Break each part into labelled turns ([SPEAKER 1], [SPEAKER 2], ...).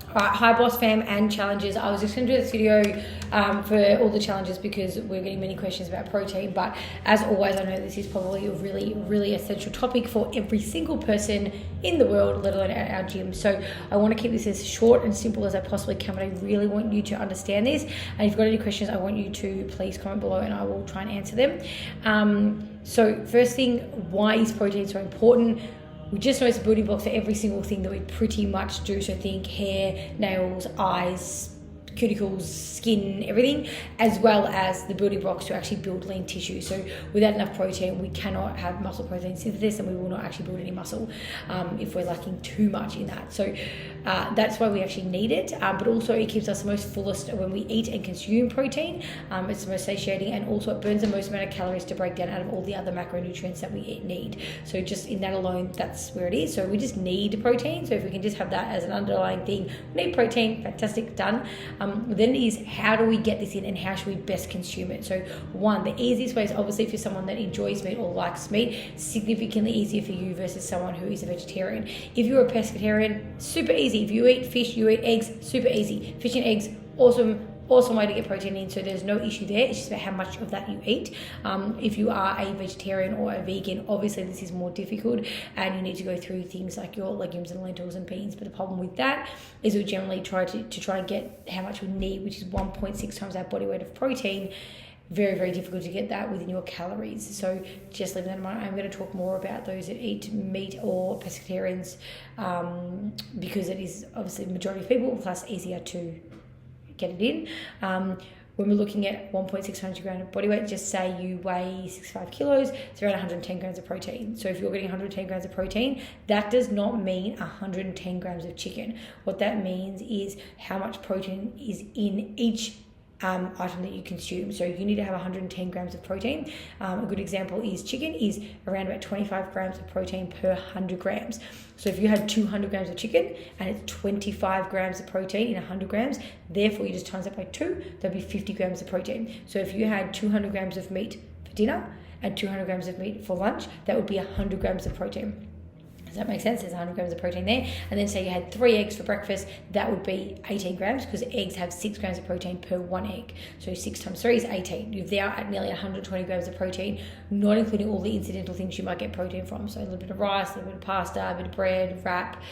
[SPEAKER 1] Alright, hi Boss Fam and challenges. I was just going to do this video for all the challenges because we're getting many questions about protein, but as always I know this is probably a really essential topic for every single person in the world, let alone at our gym. So I want to keep this as short and simple as I possibly can, but I really want you to understand this, and if you've got any questions I want you to please comment below and I will try and answer them. So first thing, why is protein so important? We just know it's a building block for every single thing that we pretty much do. So think hair, nails, eyes, cuticles, skin, everything, as well as the building blocks to actually build lean tissue. So without enough protein, we cannot have muscle protein synthesis, and we will not actually build any muscle if we're lacking too much in that. So that's why we actually need it, but also it keeps us the most fullest when we eat and consume protein. It's the most satiating, and also it burns the most amount of calories to break down out of all the other macronutrients that we need. So just in that alone, that's where it is. So we just need protein. So if we can just have that as an underlying thing, we need protein, fantastic, done. Then it is, how do we get this in and how should we best consume it? So one, the easiest way is obviously for someone that enjoys meat or likes meat, significantly easier for you versus someone who is a vegetarian. If you're a pescatarian, super easy. If you eat fish, you eat eggs, super easy. Fish and eggs, awesome way to get protein in, so there's no issue there. It's just about how much of that you eat. If you are a vegetarian or a vegan, obviously this is more difficult and you need to go through things like your legumes and lentils and beans. But the problem with that is we generally try to get how much we need, which is 1.6 times our body weight of protein. Very difficult to get that within your calories. So just leave that in mind. I'm going to talk more about those that eat meat or pescatarians because it is obviously the majority of people, plus easier to get it in. When we're looking at 1.6 grams of body weight, just say you weigh 65 kilos, it's around 110 grams of protein. So if you're getting 110 grams of protein, that does not mean 110 grams of chicken. What that means is how much protein is in each item that you consume. So you need to have 110 grams of protein. A good example is chicken is around about 25 grams of protein per 100 grams. So if you had 200 grams of chicken and it's 25 grams of protein in 100 grams, therefore you just times that by 2, that'd be 50 grams of protein. So if you had 200 grams of meat for dinner and 200 grams of meat for lunch, that would be 100 grams of protein. Does that make sense? There's 100 grams of protein there. And then say you had 3 eggs for breakfast, that would be 18 grams because eggs have 6 grams of protein per 1 egg. So 6 times 3 is 18. You're there at nearly 120 grams of protein, not including all the incidental things you might get protein from. So a little bit of rice, a little bit of pasta, a bit of bread, wrap,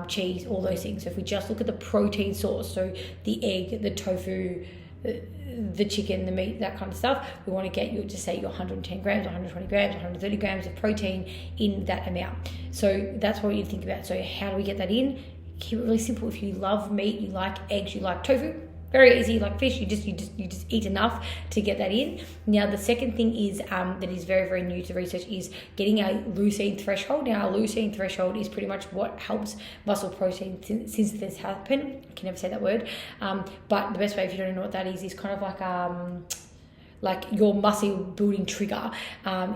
[SPEAKER 1] cheese, all those things. So if we just look at the protein source, so the egg, the tofu, the chicken, the meat, that kind of stuff, we want to get you to say you're 110 grams, 120 grams, 130 grams of protein in that amount. So that's what you think about. So how do we get that in? Keep it really simple. If you love meat, you like eggs, you like tofu, very easy. Like fish, you just eat enough to get that in. Now the second thing is that is very new to research is getting a leucine threshold. Now a leucine threshold is pretty much what helps muscle protein synthesis happen. I can never say that word, but the best way, if you don't know what that is kind of like your muscle building trigger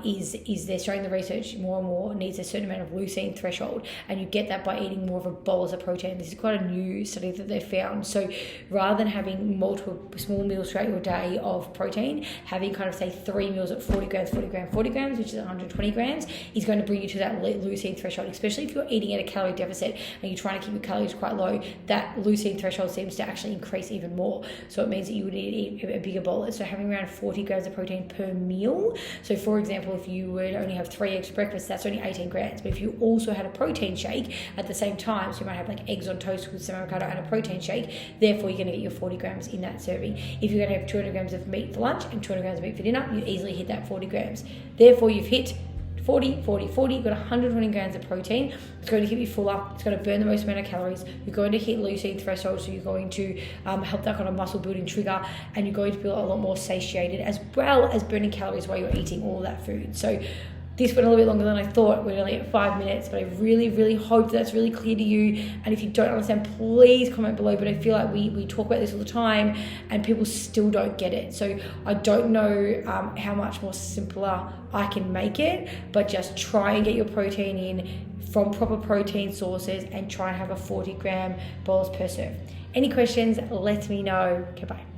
[SPEAKER 1] is they're showing the research more and more needs a certain amount of leucine threshold, and you get that by eating more of a bolus of protein. This is quite a new study that they found. So rather than having multiple small meals throughout your day of protein, having kind of say 3 meals at 40 grams, which is 120 grams, is going to bring you to that leucine threshold, especially if you're eating at a calorie deficit and you're trying to keep your calories quite low. That leucine threshold seems to actually increase even more. So it means that you would need to eat a bigger bolus. So having around 40 grams of protein per meal. So for example, if you would only have 3 eggs for breakfast, that's only 18 grams. But if you also had a protein shake at the same time, so you might have like eggs on toast with some avocado and a protein shake, therefore you're going to get your 40 grams in that serving. If you're going to have 200 grams of meat for lunch and 200 grams of meat for dinner, you easily hit that 40 grams. Therefore you've hit 40, you've got 120 grams of protein. It's going to keep you full up. It's going to burn the most amount of calories. You're going to hit leucine threshold, so you're going to help that kind of muscle building trigger, and you're going to feel a lot more satiated, as well as burning calories while you're eating all that food. So this went a little bit longer than I thought. We're only at 5 minutes, but I really hope that's really clear to you. And if you don't understand, please comment below. But I feel like we talk about this all the time and people still don't get it. So I don't know how much more simpler I can make it, but just try and get your protein in from proper protein sources and try and have a 40 gram bolus per serve. Any questions, let me know. Okay, bye.